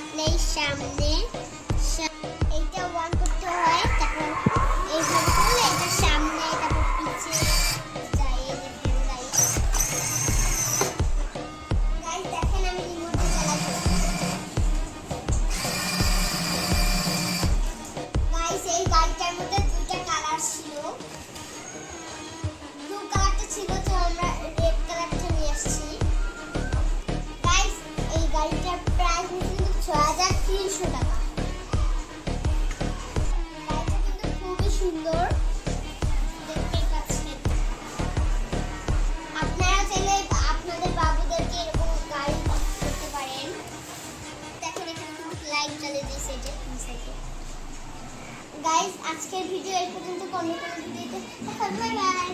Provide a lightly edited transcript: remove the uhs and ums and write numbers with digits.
চাপলেই সামনে এইটা ওয়ান করতে হয়, তারপর এইভাবে করলে এটা সামনে, তারপর পিছে যায়। এই দেখেন গাইস, দেখেন আমি রিমোটে চালাবো। গাইস এই গাড়িটার মধ্যে দুইটা কালার ছিল, ব্লু কালারটা ছিল, তো আমরা রেড কালারটা নিয়ে আসছি। গাইস এই গাড়িটার প্রাইস কিন্তু ৬৩০০ টাকা। গাড়িটা কিন্তু খুবই সুন্দর, দেখতেই পাচ্ছেন। আপনারা চাইলে আপনাদের বাবুদেরকে এরকম গাড়ি করতে পারেন। দেখেন এখানে কিন্তু লাইট জ্বালিয়ে দিয়েছে, যে গাইস আজকের ভিডিও এই পর্যন্ত। অন্য কোনো ভিডিওতে দেখা, বাই বাই।